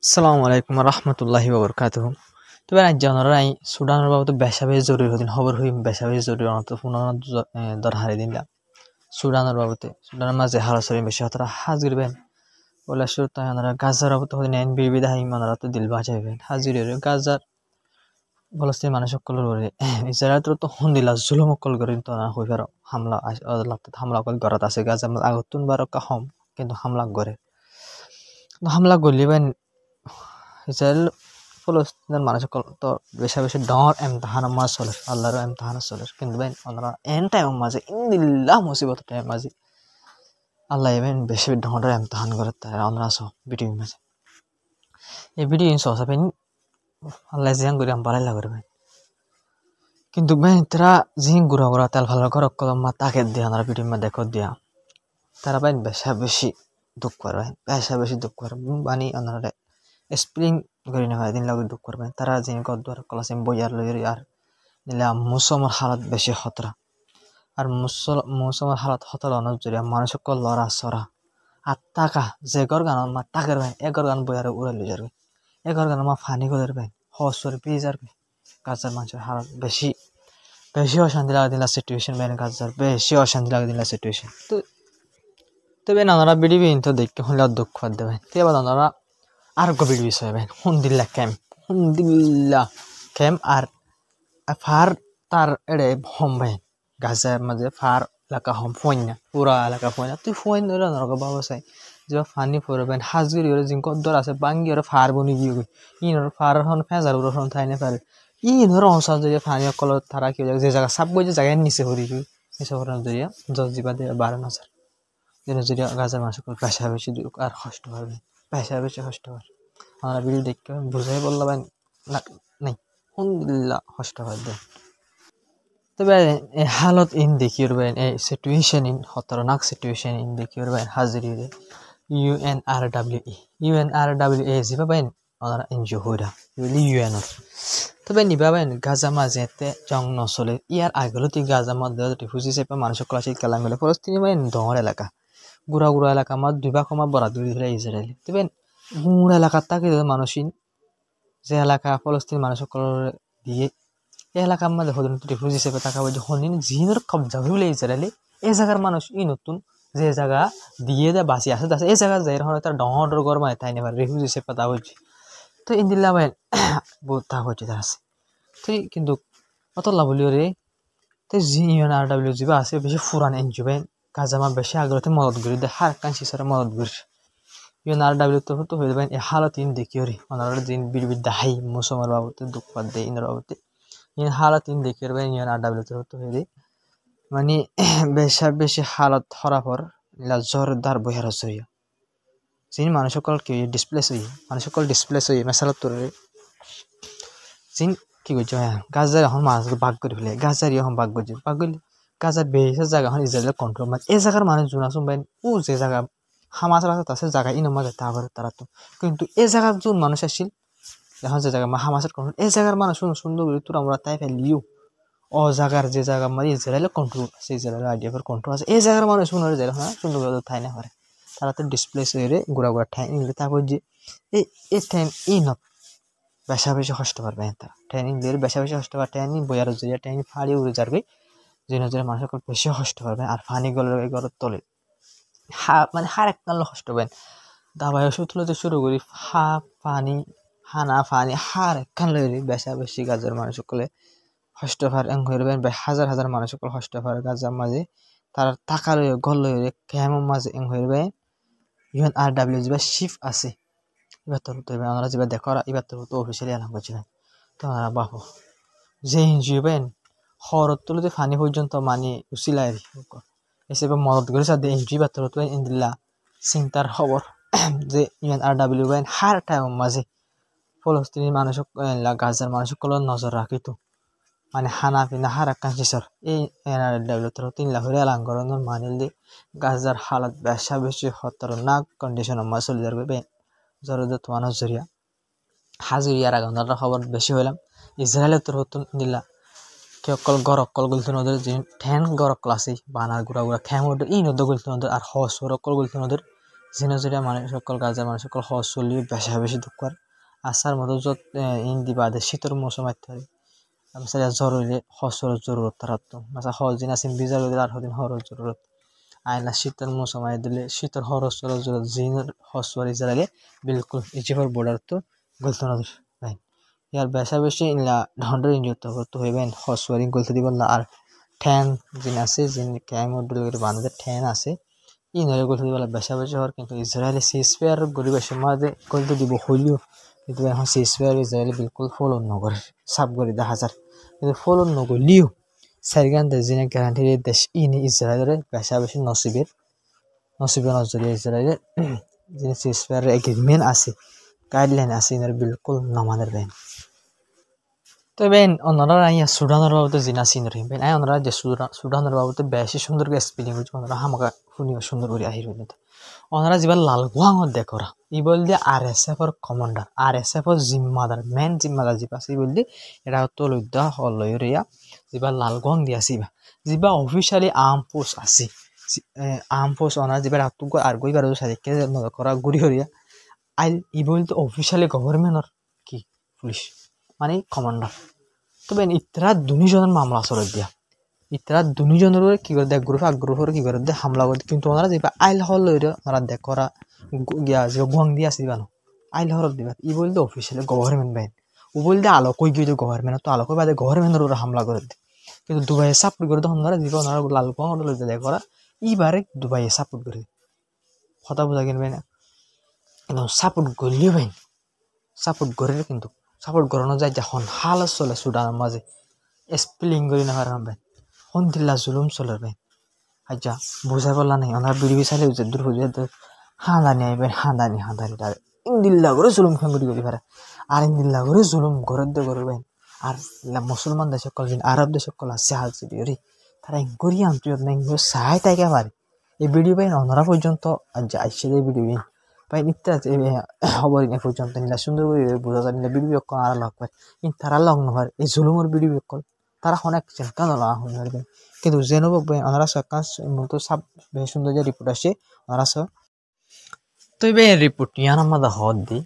আসসালামু আলাইকুম রহমতুল্লাহি ওবরকাতুহ। তবে আজ জানারাই সুডানের বাবদ বেশাবেশ জরুরি হদিন খবর হই বেশাবেশ জরুরি অনত পুনর দর হারি দিন সুডানের বাবদে সুডানের মাঝে হারাসরি বেশি হতরা হাজিরবেন বলে শুরু তাই ওনারা গাজার বাবদ হদিন এন বিবিধ হাই মানারা তো দিল বাঁচাইবেন হাজির গাজার ফলস্তিন মানুষ সকল করে ইসরায়েল তো হন্দিলা জুলুম অকল করে তো না হই পারো হামলা হামলা অকল গড়াত আছে গাজা আগতুন বারো কাহম কিন্তু হামলা করে হামলা গলিবেন ইসরায়েল ফলস্তিনের মানুষ তো বেশা বেশি ডর এমতাহান মাছ চলে আল্লাহর এমতাহান চলে কিন্তু বেন ওনারা এন টাইম মাঝে ইন্দিল্লাহ মুসিবত টাইম মাঝে আল্লাহ এবেন বেশি ডর এমতাহান করে তারা ওনারা সহ ভিডিও মাঝে এই ভিডিও সহসা বেন আল্লাহ জিয়াং করে বালাই লাগবে কিন্তু বেন তারা জিং গুড়া গুড়া তেল ভালো ঘর কলম মা তাকে দিয়া ওনারা ভিডিও মা দেখো দিয়া তারা বেন বেশা বেশি দুঃখ করবে বেশা বেশি দুঃখ করবে বানি ওনারা স্প্রিং গরি না দিন লাগে দুঃখ করবে তারা যে গদ্দার ক্লাসে বইয়ার লইরি আর নিলা মুসলমানের হালত বেশি খতরা আর মুসলমানের হালত খতরা নজরিয়া মানুষক লড়া সরা আর টাকা যে গর গান মা টাকার ভাই এগর গান বইয়ার উড়ে লই যাবে এগর গান মা ফানি গলের ভাই হসর পিজার ভাই গাজার মানুষের হালত বেশি বেশি অশান্তি লাগে দিলা সিচুয়েশন বেন গাজার বেশি অশান্তি লাগে দিলা সিচুয়েশন তো তবে নানারা বিডিবি তো দেখতে হলে দুঃখ দেবে তেবা নানারা আর গভীর বিষয় ভাই হুন্দিল্লা ক্যাম্প আর ফার তার এড়ে হম ভাই গাছের মাঝে ফার এলাকা হম ফইন না পুরা এলাকা ফইন না তুই ফইন ধরে নরক বাবা চাই যে ফানি পড়বেন হাজুরি ওরে জিং কদ্দর আছে বাঙ্গি ওরে ফার বনি গিয়ে গই ইনর ফার হন ফেজার ওর হন থাই না পারে ইনর অংশ যদি ফানি কল তারা কি যে জায়গা সাব গই যে জায়গায় নিচে হরি গই নিচে হরন জরিয়া জজ জিবা দে 12,000 দিন জরিয়া গাছের মাসে পয়সা বেশি আর কষ্ট হবে পয়সা বেশি কষ্ট হবে আমরা ভিডিও দেখতে বুঝাই বললাম না নাই আলহামদুলিল্লাহ কষ্ট হবে তবে হালত ইন দেখিয়ে এই situation in Khatarnak situation in দেখিয়ে হাজিরি ইউএনআরডব্লিউ জিবা বাইন ওনারা এনজিও হইরা ইউএন তবে নিবা বাইন গাজা মাঝেতে জং নচলে ইয়ার আগলতি গাজা মধ্যে রিফিউজি হিসেবে মানুষের ক্লাসিক খেলা মিলে ফলস্তিনি বাইন ডর এলাকা গুড়া গুড়া এলাকা আমার দুইবা কমা বরা দুই ধরে ইসরায়েলি তবে গুড় এলাকার তাকে মানুষই যে এলাকা ফলস্তিন মানুষ দিয়ে এই এলাকার মধ্যে হদিন রিফিউজি হিসেবে থাকা যে হদিন জিনের কবজা হইলে ইসরায়েলি এই জায়গার মানুষ ই নতুন যে জায়গা দিয়ে দে বাঁচি আছে এই জায়গা যাই হলে তার ডর গরমায় তাই নেবার রিফিউজি হিসেবে তা হচ্ছে তো ইন্দিল্লা ভাই বহুত তা হচ্ছে তার আছে তো কিন্তু অত লাভলিও রে তো ইউএনআরডব্লিউ যিবা আছে বেশি ফুরান এনজিও ভাই কাজামা বেশি আগ্রহে মদত করি দে হার কাঞ্চি সারে মদত করছে ইউএনআরডব্লিউ তো হয়ে যাবেন এই হালত ইন দেখিও রে ওনারা দিন বিড়বির দাহাই মুসলমান বাবুতে দুঃখ পাত দেয় ইনার বাবুতে ইন হালত ইন দেখিও রে ইউএনআরডব্লিউ তো হয়ে দেয় মানে বেশা বেশি হালত হরা পর জোরদার বইহার জড়িয়ে যিনি মানুষ সকল কি ডিসপ্লেস হই মানুষ সকল ডিসপ্লেস হই মেসালত তোর যিন কি করছে গাজার এখন মানুষ বাঘ করে ফেলে গাজার এখন বাঘ করছে বাঘ করলে গাজার বেশি জায়গা এখন ইসরায়েলের কন্ট্রোল মানে এই জায়গার মানুষ জোনা শুনবেন ও যে জায়গা হামাস রাখা আছে জায়গা ইনো মাঝে তারা তো কিন্তু এই জায়গার যোন মানুষ আসছিল এখন যে জায়গা হামাসের কন্ট্রোল এই জায়গার মানুষ সুন্দর করে তোর আমরা তাই ফেলিও ও জায়গার যে জায়গা মানে ইসরায়েলের কন্ট্রোল আছে ইসরায়েলের আইডিয়া কন্ট্রোল আছে এই জায়গার মানুষ শুনে যায় হ্যাঁ সুন্দর করে ঠাই না পারে তারা তো ডিসপ্লেস হয়ে গুড়া গুড়া ঠাই নিলে তারপর যে এই ঠাই নত বেশা বেশি কষ্ট পারবে তারা ট্রেনিং দিয়ে বেশা বেশি কষ্ট পারে ট্রেনিং বইয়ার জড়িয়ে ট্রেনিং ফাড়ি উড়ে যাবে যে নজরে মানুষ বেশি কষ্ট পারবে আর ফানি গলের তলে মানে হার এক কাল কষ্ট পাবেন দাবাই ওষুধ তুলতে শুরু করি পানি হানা ফানি হার এক কান লই বেশা বেশি গাজার মানুষ সকলে কষ্ট পার এং হয়ে হাজার হাজার মানুষ সকল কষ্ট পার গাজার মাঝে তার টাকা লই গল লই ক্যামের মাঝে এং হয়ে ইউএনআরডব্লিউ যিবা শিফ আছে এবার তো আমরা যেবা দেখো এবার তো অফিসিয়ালি আলাম করছিলেন তো আমরা বাহু যে এনজিও বেন শহরত তুলতে ফানি পর্যন্ত মানে উচিলাই হিসেবে মদত করে সাথে এনজি বাতর তো ইন্দিল্লা চিন্তার খবর যে ইউএনআরডব্লিউ বেন হার টাইম মাঝে ফলস্তিনি মানুষ গাজার মানুষ সকলের নজর রাখিত মানে হানা পিনা হার কাঞ্চিসর এই ইউএনআরডব্লিউ তো 3 লাখ হইয়া লাঙ্গরনের মানিল গাজার হালত বেশা বেশি খতরনাক কন্ডিশন মাঝে চলে যাবে বেন জরুরি তোমার নজরিয়া হাজিরিয়ার আগানোর খবর বেশি হইলাম ইসরায়েলের তোর হতো দিলা কে অকল গড় অকল গুলতে নদের যে ঠ্যান গড় ক্লাসি বানার গুড়া গুড়া খ্যাম ই নদ গুলতে নদের আর হস অকল গুলতে নদের জিনজৰীয়া মানুহসকল গাজাৰ মানুহসকল সহজ চলি বেচা বেছি দুখৰ আচাৰ মতো য'ত ইন্দি বাদে শীতৰ মৌচুম আইতাৰি আমসার জরুরি হসর জরুরত তারাতো মাসা হজিন আসিন বিজার দিলে আর হদিন হরর জরুরত আইলা শীতের মৌসুম আই দিলে শীতের হরর জরুরত জিন হসর ইজারালে বিলকুল ইজিফর বর্ডার তো গলতো নদর ভাই ইয়ার বেশা বেশি ইলা ঢন্ডর ইনজুত করতে হইবেন হসওয়ারিং গলতে দিবল্লা আর ঠ্যান জিন আছে জিন ক্যামর ডুলে বানাতে ঠ্যান আছে ই নরে গলতে দিবল্লা বেশা বেশি হর কিন্তু ইসরায়েলি সিসপেয়ার গরিবের মাঝে গলতে দিব হইলেও কিন্তু এখন সিসপেয়ার ইসরায়েলি বিলকুল ফলো নগর সাব করে 10,000 কিন্তু ফলো নগলিও সাইগান জিনে গ্যারান্টি দেশ ইনি ইসরায়েলের বেশা বেশি নসিবের নজরিয়া ইসরায়েলের যিনি সিসপেয়ার এগ্রিমেন্ট আছে গাইডলাইন আছে ইনার বিলকুল নমানের বেন তো বেন অন্যরা আইয়া সুডানের বাবুতে জিনা সিনরি বেন আই অন্যরা যে সুডানের বাবুতে বেশি সুন্দর করে স্পেলিং হচ্ছে অন্যরা হামাকা শুনিও সুন্দর করে আহির হইতে অন্যরা যেবার লাল গুয়াঙত দেখরা ই বল দিয়ে RSF এর কমান্ডার RSF এর জিম্মাদার মেন জিম্মাদার জিবা সি বল দি এটা তো লইদা হলইরিয়া যেবার লাল গুয়াং দিয়া সিবা জিবা অফিশিয়ালি আর্ম ফোর্স আছে আর্ম ফোর্স অনার যেবার আতুক আর গইবার সাজেকে করা গুড়ি হরিয়া আইল ই বল তো অফিশিয়ালি গভর্নমেন্টর কি পুলিশ মানে কমান্ডার তবে ইতরা দুনিজনের মামলা চলে দিয়া ইতরা দুনিজনের কি করে দেখ গ্রুপের কি করে দে হামলা করে কিন্তু ওনারা যেবা আইল হল লইরে ওনারা দেখ করা গিয়া যে গুয়াং দিয়া আসিবা না আইল হল দিবা ই বল তো অফিশিয়ালি গভর্নমেন্ট বাইন ও বল দে আলো কই গিয়ে গভর্নমেন্ট তো আলো কই বাদে গভর্নমেন্টের উপর হামলা করে দে কিন্তু দুবাইয়ে সাপোর্ট করে তখন ওনারা যেবা ওনারা লাল গুয়াং লইতে দেখ করা ইবারে দুবাইয়ে সাপোর্ট করে কথা বোঝা কিনবে না কিন্তু সাপোর্ট করলেও বাইন সাপোর্ট করে কিন্তু সাপোর্ট করানো যায় যখন হাল চলে সুডানের মাঝে স্পেলিং করি না পারেন ভাই হন দিল্লা জুলুম চলে ভাই আচ্ছা বুঝাই পারলা নাই ওনার বিড়ি চাইলে দূর হয়ে যায় হাঁদানি আইবেন হাঁদানি তার ইন্দিল্লা করে জুলুম খাঙ্গুরি করি পারে আর ইন্দিল্লা করে জুলুম ঘরের দিয়ে করে ভাই আর মুসলমান দেশ সকল আরব দেশ সকল আছে হাল চিড়ি তারা ইঙ্গুরি আন্তরিক না ইঙ্গুরি সাহাই তাইকে পারে এই ভিডিও ভাই অনরা পর্যন্ত আইসে এই ভিডিও ভাই নিতে আছে খবর এ পর্যন্ত নিলা সুন্দর করে বোঝা যায় নিলা ভিডিও কল আর লগ পায় কিন্তু তারা লগ নহয় এই জুলুমের ভিডিও কল তারা অনেক চিন্তা নলা হয়ে কিন্তু জেনব ওনারা সরকার মূলত সব বেশ সুন্দর যে রিপোর্ট আসে ওনারা সব তো এবার রিপোর্ট ইয়ান আমাদের হদ দি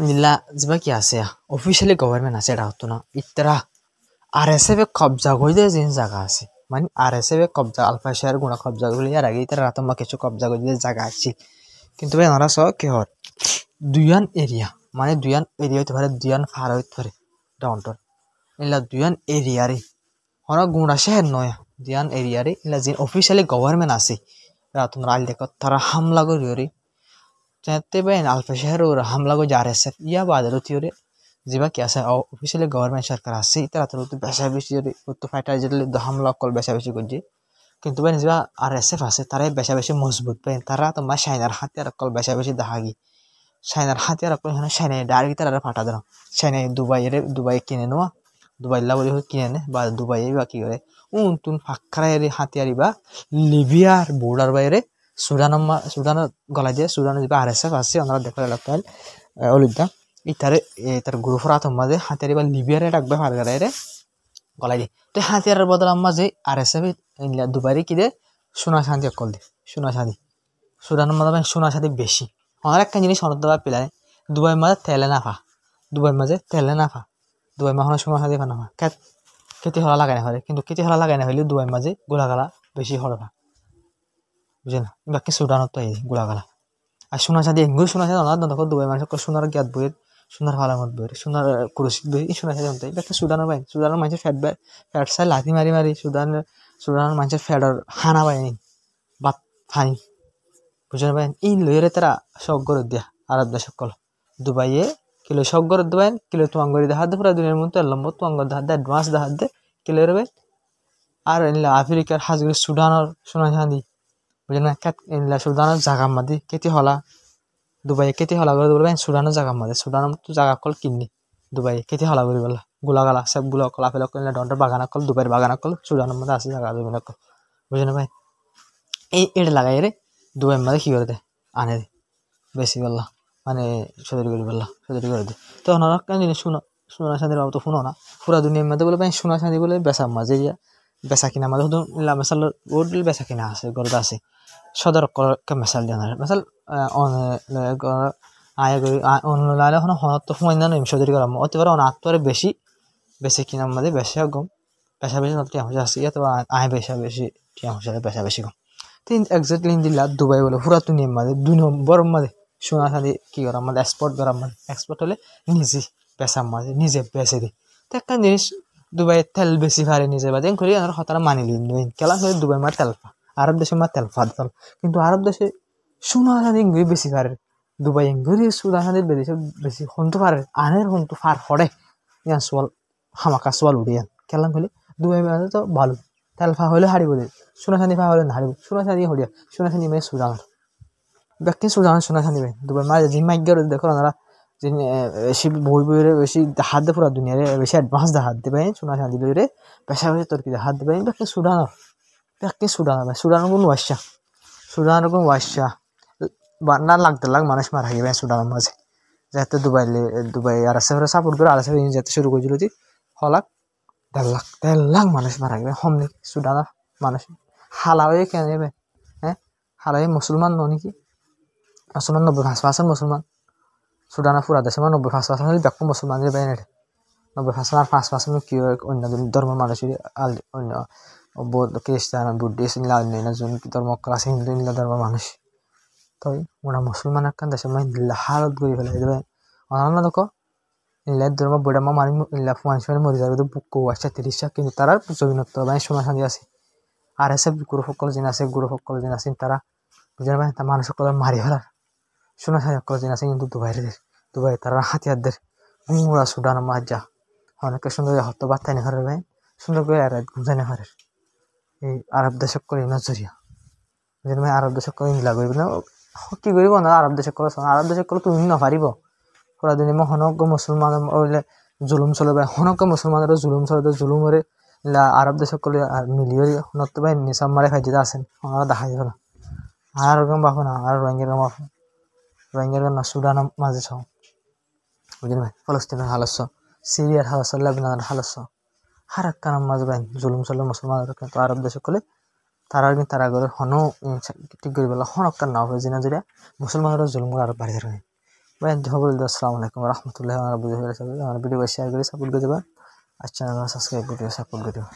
নিলা যা কি আছে অফিসিয়ালি গভর্নমেন্ট আছে এটা হতো না ইতরা RSF কবজা করে দিয়ে যে জায়গা আছে মানে RSF কবজা আলফা শেয়ার গুণা কবজা করলে আর আগে তারা রাতমা কিছু কবজা করে দিয়ে জায়গা আছে কিন্তু ভাই ওনারা সব কি হর দুয়ান এরিয়া মানে দুয়ান এরিয়া হইতে পারে দুয়ান ফার হইতে পারে ডাউনটাউন ইলা দুয়ান এরিয়ারে হন গুণা শেয়ার নয় দুয়ান এরিয়ারে ইলা যে অফিসিয়ালি গভর্নমেন্ট আছে তোমরা আল দেখো তারা হামলা করি যাতে ভাই আলফা শেয়ার ওর হামলা করে RSF ইয়া বাদে থিওরে যেবা কি আছে অফিসিয়ালি গভর্নমেন্ট সরকার আছে তারা তো বেশা বেশি তো ফাইটার যেটা হামলা কল বেশা বেশি করছে কিন্তু ভাই যেবা RSF আছে তারাই বেশা বেশি মজবুত পাই তারা তোমার সাইনার হাতিয়ার কল বেশা বেশি দেখাগি সাইনার হাতিয়ার কল এখানে সাইনাই ডাইরেক্ট তারা ফাটা দেন সাইনাই দুবাই কিনে নেওয়া দুবাই বলে কিনে নে বা দুবাই বা কি করে তুন ফাঁকরাই হাতিয়ারি বা লিবিয়ার বর্ডার বাইরে সুডানের গলা দিয়ে সুডানের যে RSF আছে ওনারা দেখা লাগতো অলিদা তার গ্রুপের আতম মাঝে হাতিয়ারি বা লিবিয়ারে ডাকবে ফারগারে গলাই দিয়ে তো হাতিয়ারের বদল মাঝে RSF দুবাইরে কি দে সোনা শান্তি কল দে সোনা শান্তি সুডানের মাঝে সোনা শান্তি বেশি আমার একটা জিনিস অনত দেওয়া পেলে দুবাই মাঝে তেলে নাফা দুবাই মাঝে সোনা শান্তি ফানা কেতি হলা লাগাই না হয় কিন্তু কেতি হলা লাগাই না হইলে দুবাই মাঝে গোলাগালা বেশি হরবা বুঝে না বাকি সুডানত তো এই গোলাগালা আর সোনা শান্তি এগুলো সোনা শান্তি অনার দেখো দুবাই মানুষ সোনার জ্ঞাত বইয়ের সোনার ফালামত বইয়ের সোনার কুরুশিক বই সোনা শান্তি অন্তাই বাকি সুডানের বাইন সুডানের মানুষের ফ্যাট চাই লাথি মারি সুডানের মানুষের ফ্যাটর হানা পায়নি বাত ফানি বুঝলেন ভাই এই লইরে তারা শখ করে দিয়া আরব দেশ সকল দুবাইয়ে কিলো শখ করে দেবেন কিলো তুয়াঙ্গরি দেখা দে পুরা দুনিয়ার মধ্যে লম্বা তুয়াঙ্গর দেখা দে অ্যাডভান্স দেখা দে কিলো রে আর আফ্রিকার হাজগুড়ি সুডানের সোনা শান্তি বুঝলেন না এনলা সুডানের জাগা মাদি কেতি হলা দুবাইয়ে কেতি হলা করে বলবেন সুডানের জাগা মাদি সুডানের তো জাগা কল কিননি দুবাইয়ে কেতি হলা করে বলা গোলাগালা সবগুলো কল আপেল কল ডন্ডর বাগান কল দুবাইয়ের বাগান কল সুডানের মধ্যে আছে জাগা জমিন কল বুঝলেন ভাই এই এটা লাগাই রে দুবাই মাঝে কি করে দেয় আনে বেশি বললা মানে সদরি করে দে তো ওনারা জিনিস সোনা শান্তির বাবু তো শুনো না পুরা দুনিয়ার মধ্যে বলে ভাই সোনা শান্তি বলে বেচা মাঝে বেচা কিনা মাঝে শুধু মেশাল ওর বেচা কিনা আছে গরুটা আছে সদর কে মেসাল দিয়া মেসাল অন আয় করি অন লালে হন হনত সময় না নিম সদরি করাম অতি বড় অন আত্মরে বেশি বেশি কিনা মধ্যে বেশি গম পেশা বেশি নতুন হচ্ছে আসি তো আয় বেশা বেশি টিয়া হচ্ছে পেশা বেশি গম তিন এক্স্যাক্টলি দিলা দুবাই বলে পুরা তুই নিম মাঝে 2 নম্বর মাঝে সোনা চাঁদি কি করার মাঝে এক্সপোর্ট করার মাঝে এক্সপোর্ট হলে নিজে পেশার মাঝে নিজে বেচে দি তো একটা জিনিস দুবাই তেল বেশি ফারে নিজে বাদে করি আর হতারা মানি লিন কেলা করে দুবাই মা তেল আরব দেশে মা তেল ফাদ কিন্তু আরব দেশে সোনা চাঁদি বেশি ফারে দুবাই ইংগুরি সোনা চাঁদি বেশি বেশি হন্তু ফারে আনের হন্তু ফার হড়ে ইয়ান সোয়াল হামাকা সোয়াল উড়িয়ান কেলাম খেলি দুবাই মাঝে তো ভালো তেল ফা হলে হারিব দে সোনা চাঁদি ফা হলে হারিব সোনা চাঁদি হরিয়া সোনা চাঁদি মানে সুদান ব্যক্তি সুদান সোনা চাঁদি দুবাই মাঝে যে মাইগ্যার দেখো না যে বেশি বই বইরে বেশি হাত দে পুরা দুনিয়ারে বেশি অ্যাডভান্স হাত দেবে সোনা চাঁদি লইরে পেশা বেশি তোর কি হাত দেবে ব্যক্তি সুদানের কোন ওয়াশা সুদানের কোন ওয়াশা না লাগতে লাগ মানুষ মারা গেবে সুদানের মাঝে যাতে দুবাই আর আছে সাপোর্ট করে আর আছে যেতে শুরু করেছিল যে হলাক 1.5 লাখ মানুষ মারা গেবে হমনি সুদানের মানুষ হালাওয়ে কেন যাবে হ্যাঁ হালাওয়ে মুসলমান ন নাকি মুসলমান 95% মুসলমান সুদানের পুরা দেশে 95% হলে ব্যাপক মুসলমান যাবে না 95% আর 5% কি অন্য ধর্মের মানুষের অন্য বৌদ্ধ খ্রিস্টান বুদ্ধিস্ট অন্যান্য জন ধর্ম আছে হিন্দু ধর্মের মানুষ তো ওরা মুসলমান একখান দেশে হালত করে ফেলে দেবে অনান্য দেখো ইংল্যান্ড ধর্ম বইটা মারি ইংল্যান্ড মরি যাবে বুক আসছে 30 কিন্তু তারা জমিনত সোনা চাঁদি আছে আর এসে গুরু সকল যেন আছে গুরু সকল যেন আছে তারা বুঝে পাই তা মানুষ সকল মারি ফেলার সোনা চাঁদি সকল যেন আছে কিন্তু দুবাই তারা হাতিয়ারদের গুঁড়া সুডানো মাছ যা অনেকে সুন্দর হত বার্তায় নেহারে ভাই সুন্দর করে আর গুঁজানে হারে এই আরব দেশ করে নজরিয়া বুঝলেন ভাই আরব দেশ করে ইংলা করবে না কি করিব না আরব দেশ করে তুমি নাপারিব পুরা দিনে হনক মুসলমান জুলুম চলবে হনক মুসলমানের জুলুম চলবে জুলুমরে আরব দেশ করে মিলিয়ে নত ভাই নিসাম মারে খাই দিতে আসেন ওনারা দেখা যাবে না আর গম বাপো না আর রোহিঙ্গার না সুডান মাঝে ছাও বুঝলেন ভাই ফলস্তিনের হালস্য সিরিয়ার হালস্য লেবাননের হালস্য হার একটা মাঝে ভাই জুলুম চলবে মুসলমানের কিন্তু আরব দেশ করলে তারা কিন্তু তারা করে হনো ঠিক করে পেলা হনক না হবে যিনা যদি মুসলমানের জুলুম আরো বাড়ি ধরে ভাই আসসালামু আলাইকুম রহমতুল্লাহ আমার ভিডিও শেয়ার করে সাপোর্ট করে দেবেন আর চ্যানেল সাবস্ক্রাইব করে সাপোর্ট করে দেবেন।